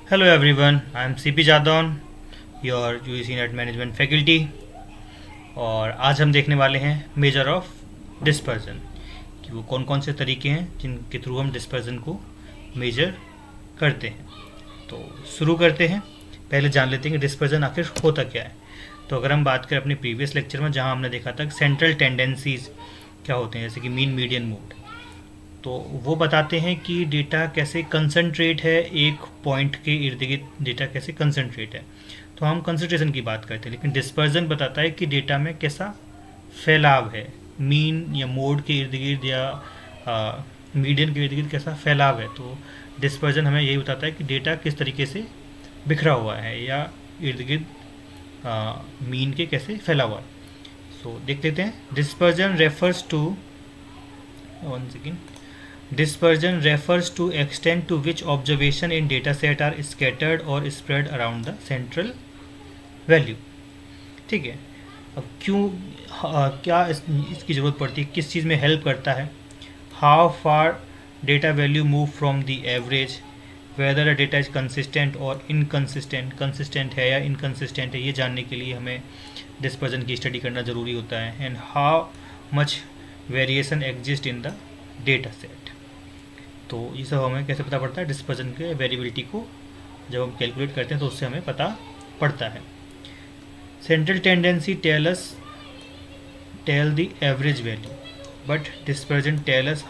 Hello everyone, I am CP Jadon, your UGC net management faculty. और आज हम देखने वाले हैं मेजर ऑफ डिस्पर्जन कि वो कौन कौन से तरीके हैं जिनके थ्रू हम डिस्पर्जन को मेजर करते हैं। तो शुरू करते हैं। पहले जान लेते हैं कि डिस्पर्जन आखिर होता क्या है। तो अगर हम बात करें अपने प्रीवियस लेक्चर में जहाँ हमने देखा था सेंट्रल टेंडेंसीज क्या होते हैं, जैसे कि मीन मीडियन मोड, तो वो बताते हैं कि डेटा कैसे कंसंट्रेट है, एक पॉइंट के इर्द गिर्द डेटा कैसे कंसंट्रेट है। तो हम कंसंट्रेशन की बात करते हैं, लेकिन डिस्पर्जन बताता है कि डेटा में कैसा फैलाव है, मीन या मोड के इर्द गिर्द या मीडियन के इर्द गिर्द कैसा फैलाव है। तो डिस्पर्जन हमें यही बताता है कि डेटा किस तरीके से बिखरा हुआ है या इर्द गिर्द मीन के कैसे फैला हुआ है। सो देख लेते हैं। Dispersion refers to, one second, Dispersion refers to extent to which observation in dataset are scattered or spread around the central value। ठीक है। अब क्यों क्या इसकी ज़रूरत पड़ती है, किस चीज़ में हेल्प करता है। How far data value move from the average, weather a data is consistent और इनकंसिस्टेंट, कंसिस्टेंट है या इनकंसिस्टेंट है, ये जानने के लिए हमें डिस्पर्जन की स्टडी करना ज़रूरी होता है। And how much variation exist in the data set. तो ये सब हमें कैसे पता पड़ता है, डिस्पर्जन के वेरिएबिलिटी को जब हम कैलकुलेट करते हैं तो उससे हमें पता पड़ता है। Central tendency tell the average value, but dispersion tell us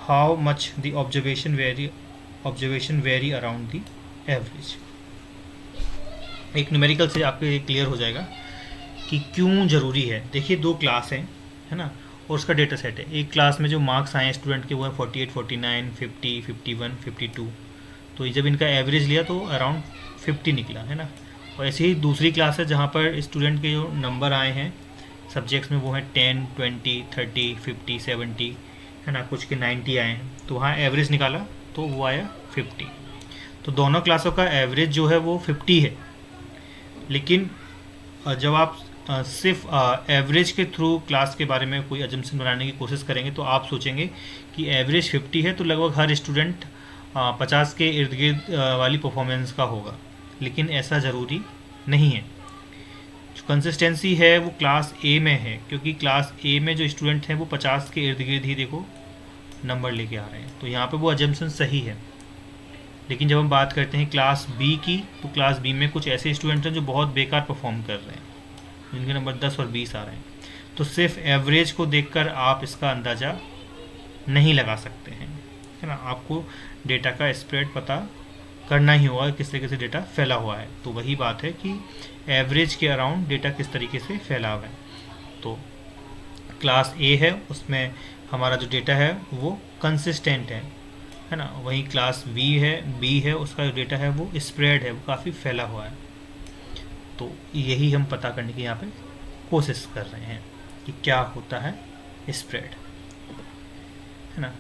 how much the observation vary around the average. एक न्यूमेरिकल से आपको ये क्लियर हो जाएगा कि क्यों ज़रूरी है। देखिए, दो क्लास हैं, है ना, और उसका डेटा सेट है। एक क्लास में जो मार्क्स आए हैं स्टूडेंट के वो है 48, 49, 50, 51, 52। तो जब इनका एवरेज लिया तो अराउंड 50 निकला, है ना। और ऐसे ही दूसरी क्लास है जहाँ पर स्टूडेंट के जो नंबर आए हैं सब्जेक्ट्स में वो हैं 10, 20, 30, 50, 70, है ना, कुछ के 90 आए हैं, तो वहाँ एवरेज निकाला तो वो आया 50। तो दोनों क्लासों का एवरेज जो है वो 50 है। लेकिन जब आप सिर्फ एवरेज के थ्रू क्लास के बारे में कोई अजम्पशन बनाने की कोशिश करेंगे तो आप सोचेंगे कि एवरेज 50 है तो लगभग हर स्टूडेंट 50 के इर्द गिर्द वाली परफॉर्मेंस का होगा, लेकिन ऐसा ज़रूरी नहीं है। जो कंसिस्टेंसी है वो क्लास ए में है, क्योंकि क्लास ए में जो स्टूडेंट हैं वो 50 के इर्द गिर्द ही देखो नंबर लेके आ रहे हैं, तो यहाँ पे वो अजम्पशन सही है। लेकिन जब हम बात करते हैं क्लास बी की, तो क्लास बी में कुछ ऐसे स्टूडेंट हैं जो बहुत बेकार परफॉर्म कर रहे हैं, जिनके नंबर 10 और 20 आ रहे हैं। तो सिर्फ एवरेज को देखकर आप इसका अंदाज़ा नहीं लगा सकते हैं, है ना। आपको डेटा का स्प्रेड पता करना ही होगा, किस तरीके से डेटा फैला हुआ है। तो वही बात है कि एवरेज के अराउंड डेटा किस तरीके से फैला हुआ है। तो क्लास ए है, उसमें हमारा जो डेटा है वो कंसिस्टेंट है ना। वहीं क्लास बी है, उसका जो डेटा है वो स्प्रेड है, वो काफ़ी फैला हुआ है। तो यही हम पता करने की यहाँ पे कोशिश कर रहे हैं कि क्या होता है स्प्रेड, है ना।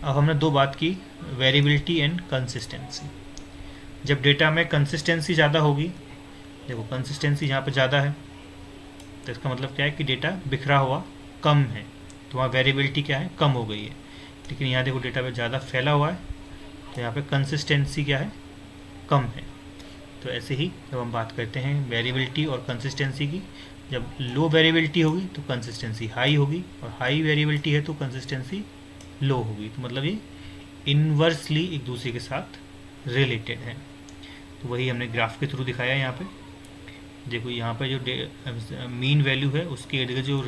अब हमने दो बात की, वेरिएबिलिटी एंड कंसिस्टेंसी। जब डेटा में कंसिस्टेंसी ज़्यादा होगी, देखो कंसिस्टेंसी यहाँ पे ज़्यादा है तो इसका मतलब क्या है कि डेटा बिखरा हुआ कम है, तो वहाँ वेरिएबिलिटी क्या है, कम हो गई है। लेकिन यहाँ देखो डेटा पे ज़्यादा फैला हुआ है तो यहाँ पे कंसिस्टेंसी क्या है, कम है। तो ऐसे ही जब हम बात करते हैं वेरिएबिलिटी और कंसिस्टेंसी की, जब लो वेरिएबिलिटी होगी तो कंसिस्टेंसी हाई होगी, और हाई वेरिएबिलिटी है तो कंसिस्टेंसी लो होगी। तो मतलब ये इन्वर्सली एक दूसरे के साथ रिलेटेड है। तो वही हमने ग्राफ के थ्रू दिखाया है। यहाँ पे देखो, यहाँ पर जो मीन वैल्यू है उसके इर्द गिर्द जो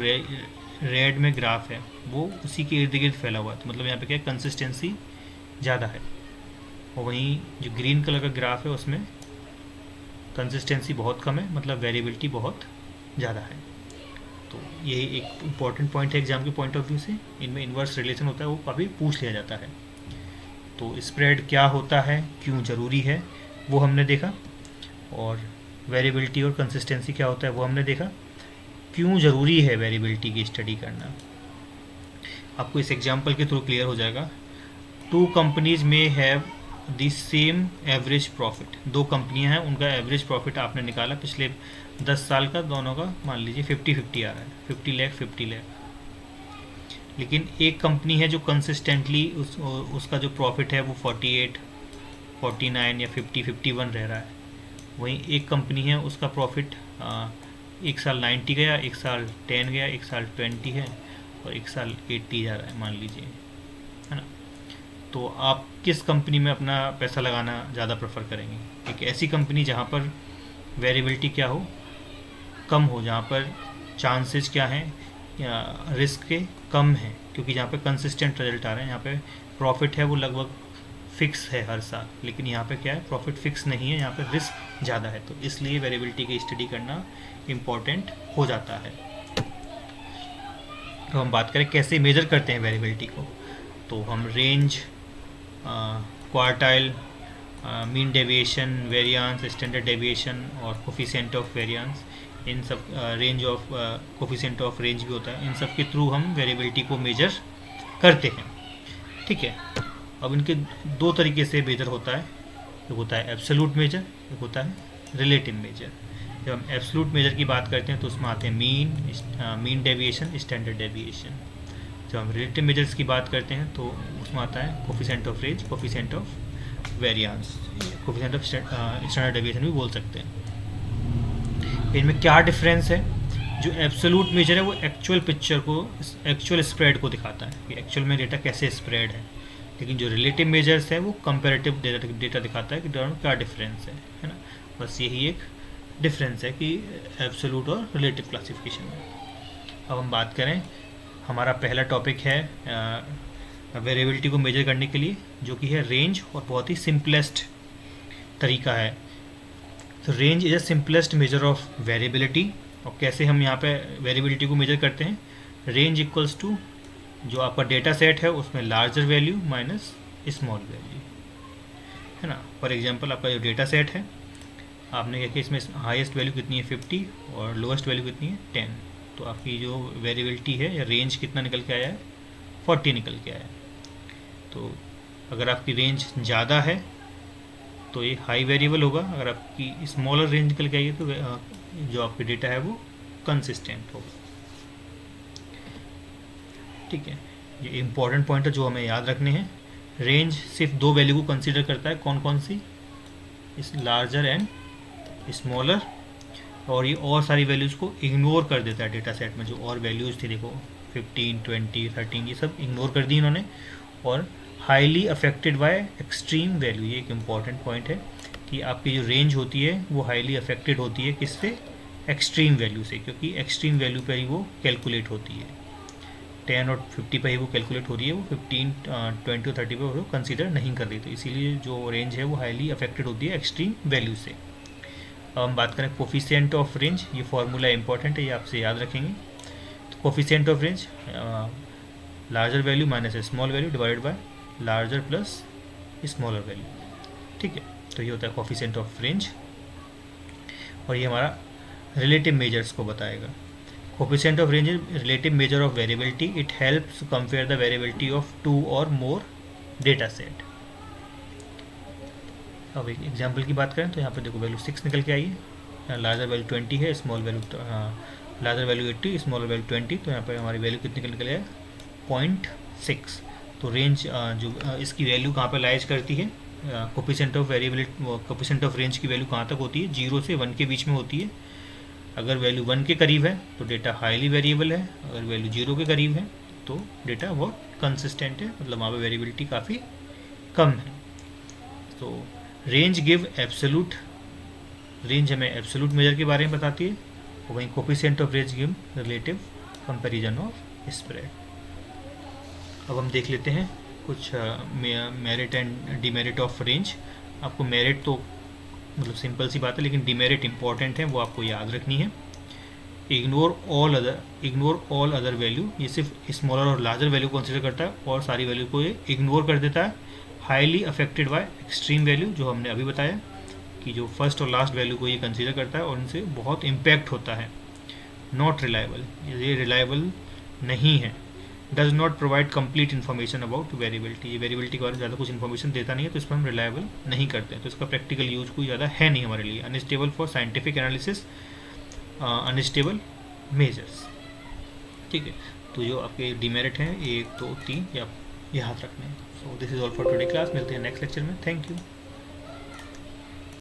रेड में ग्राफ है वो उसी के इर्द गिर्द फैला हुआ है, तो मतलब यहाँ पे क्या कंसिस्टेंसी ज़्यादा है। और वहीं जो ग्रीन कलर का ग्राफ है उसमें कंसिस्टेंसी बहुत कम है, मतलब वेरिएबिलिटी बहुत ज़्यादा है। तो यही एक इम्पॉर्टेंट पॉइंट है एग्जाम के पॉइंट ऑफ व्यू से। इनमें इन्वर्स रिलेशन होता है, वो कभी पूछ लिया जाता है। तो स्प्रेड क्या होता है, क्यों ज़रूरी है, वो हमने देखा। और वेरिएबिलिटी और कंसिस्टेंसी क्या होता है वो हमने देखा। क्यों ज़रूरी है वेरिएबिलिटी की स्टडी करना, आपको इस एग्जाम्पल के थ्रू क्लियर हो जाएगा। टू कंपनीज में have the same average profit. दो कंपनियां हैं, उनका एवरेज प्रॉफिट आपने निकाला पिछले 10 साल का, दोनों का मान लीजिए 50-50 आ रहा है, 50 लाख 50 लाख। लेकिन एक कंपनी है जो कंसिस्टेंटली उसका जो प्रॉफिट है वो 48, 49 या 51 रह रहा है, वहीं एक कंपनी है उसका प्रॉफिट एक साल 90 गया, एक साल 10 गया, एक साल 20 है और एक साल 80 जा रहा है मान लीजिए, है ना। तो आप किस कंपनी में अपना पैसा लगाना ज़्यादा प्रेफर करेंगे? एक ऐसी कंपनी जहाँ पर वेरिएबिलिटी क्या हो, कम हो, जहाँ पर चांसेस क्या हैं या रिस्क के कम हैं, क्योंकि जहाँ पे कंसिस्टेंट रिजल्ट आ रहे हैं, यहाँ पे प्रॉफिट है वो लगभग फिक्स है हर साल, लेकिन यहाँ पे क्या है, प्रॉफिट फिक्स नहीं है, यहाँ पे रिस्क ज़्यादा है, तो इसलिए वेरिएबिलिटी की स्टडी करना इम्पॉर्टेंट हो जाता है। तो हम बात करें कैसे मेजर करते हैं वेरिएबिलिटी को, तो हम range, quartile, mean deviation, variance, standard deviation और कोफिशिएंट ऑफ वेरिएंस, इन सब, range of coefficient of range भी होता है, इन सब के थ्रू हम वेरिएबिलिटी को मेजर करते हैं, ठीक है। अब इनके दो तरीके से मेजर होता है, एक होता है एब्सोल्यूट मेजर, एक होता है रिलेटिव मेजर। जब हम एब्सोल्यूट मेजर की बात करते हैं तो उसमें आते हैं मीन डेविएशन, स्टैंडर्ड डेविएशन। जब हम रिलेटिव मेजर्स की बात करते हैं तो उसमें आता है coefficient of range, coefficient of variance, coefficient of standard deviation भी बोल सकते हैं। इनमें क्या डिफरेंस है? जो एब्सोल्यूट मेजर है वो एक्चुअल पिक्चर को, एक्चुअल स्प्रेड को दिखाता है कि एक्चुअल में डेटा कैसे स्प्रेड है, लेकिन जो रिलेटिव मेजर्स है वो कंपैरेटिव डेटा दिखाता है कि दोनों में क्या डिफरेंस है ना। बस यही एक डिफरेंस है कि एब्सोल्यूट और रिलेटिव क्लासिफिकेशन में। अब हम बात करें, हमारा पहला टॉपिक है वेरिएबिलिटी को मेजर करने के लिए, जो कि है रेंज, और बहुत ही सिंपलेस्ट तरीका है। तो range is a simplest major of variability. और कैसे हम यहाँ पे वेरिएबिलिटी को मेजर करते हैं? रेंज इक्वल्स टू जो आपका डेटा सेट है उसमें larger value minus small value, है ना। फॉर एग्जांपल आपका जो डेटा सेट है, आपने क्या किया, इसमें हाईएस्ट वैल्यू कितनी है 50 और लोएस्ट वैल्यू कितनी है 10, तो आपकी जो वेरिएबिलिटी है या रेंज कितना निकल के आया है, 40 निकल के आया है। तो अगर आपकी रेंज ज़्यादा है तो ये हाई वेरिएबल होगा, अगर आपकी स्मॉलर रेंज निकल के आई है तो जो आपकी डेटा है वो कंसिस्टेंट होगा, ठीक है। ये इंपॉर्टेंट पॉइंट है जो हमें याद रखने हैं। रेंज सिर्फ दो वैल्यू को कंसीडर करता है, कौन कौन सी? इस लार्जर एंड स्मॉलर, और ये और सारी वैल्यूज़ को इग्नोर कर देता है डेटा सेट में। जो और वैल्यूज़ थी, देखो 15, 20, 13, ये सब इग्नोर कर दी इन्होंने। और highly affected by extreme value, ये एक इम्पॉर्टेंट पॉइंट है कि आपकी जो रेंज होती है वो हाईली अफेक्टेड होती है किससे? एक्सट्रीम वैल्यू से, क्योंकि एक्सट्रीम वैल्यू पर ही वो कैलकुलेट होती है। 10 और 50 पर ही वो कैलकुलेट हो रही है, वो 15, 20 और 30 पर वो कंसीडर नहीं कर रही, तो इसीलिए जो रेंज है वो हाईली अफेक्टेड होती है एक्सट्रीम वैल्यू से। अब हम बात करें कोफिशिएंट ऑफ रेंज, ये फॉर्मूला इंपॉर्टेंट है, ये आपसे याद रखेंगे। तो coefficient of range larger value minus small value divided by larger plus smaller value, ठीक है। तो ये होता है कोफिशिएंट ऑफ रेंज, और ये हमारा रिलेटिव मेजर्स को बताएगा। Coefficient of range is relative measure of variability, it helps to compare the variability of 2 और मोर डेटा सेट। अब एक एग्जाम्पल की बात करें तो यहाँ पे देखो वैल्यू 6 निकल के आई है, लार्जर वैल्यू 20 है, small value larger value 80, smaller value 20, तो यहाँ पर हमारी वैल्यू कितनी निकल के आई? 0.6। तो रेंज जो इसकी वैल्यू कहाँ पर लाइज करती है? Coefficient of variability, coefficient of range की वैल्यू कहाँ तक होती है? 0 से 1 के बीच में होती है। अगर वैल्यू 1 के करीब है तो डेटा हाईली वेरिएबल है, अगर वैल्यू 0 के करीब है तो डेटा बहुत कंसिस्टेंट है, मतलब वहाँ पर वेरिएबिलिटी काफ़ी कम है। तो रेंज गिव एब्सोल्यूट, रेंज हमें एब्सोल्यूट मेजर के बारे में बताती है, और वहीं coefficient of range give relative comparison of spread. अब हम देख लेते हैं कुछ merit and demerit of range. आपको मेरिट तो मतलब सिंपल सी बात है, लेकिन डिमेरिट इंपॉर्टेंट है, वो आपको याद रखनी है। इग्नोर ऑल अदर वैल्यू, ये सिर्फ स्मॉलर और लार्जर वैल्यू कंसिडर करता है और सारी वैल्यू को ये इग्नोर कर देता है। Highly affected by extreme value, जो हमने अभी बताया कि जो फर्स्ट और लास्ट वैल्यू को ये कंसीडर करता है और इनसे बहुत इम्पैक्ट होता है। नॉट रिलायबल, ये रिलायबल नहीं है। Does not provide complete information about variability, ये वेरिएबिलिटी के बारे में ज़्यादा कुछ इन्फॉर्मेशन देता नहीं है, तो इस पर हम रिलायबल नहीं करते हैं, तो इसका प्रैक्टिकल यूज कोई ज़्यादा है नहीं हमारे लिए। Unstable for scientific analysis, unstable measures, ठीक है। तो जो आपके डिमेरिट हैं 1, 2, 3 या याद रखने हैं। So this is all for today class, मिलते हैं नेक्स्ट लेक्चर में। Thank you.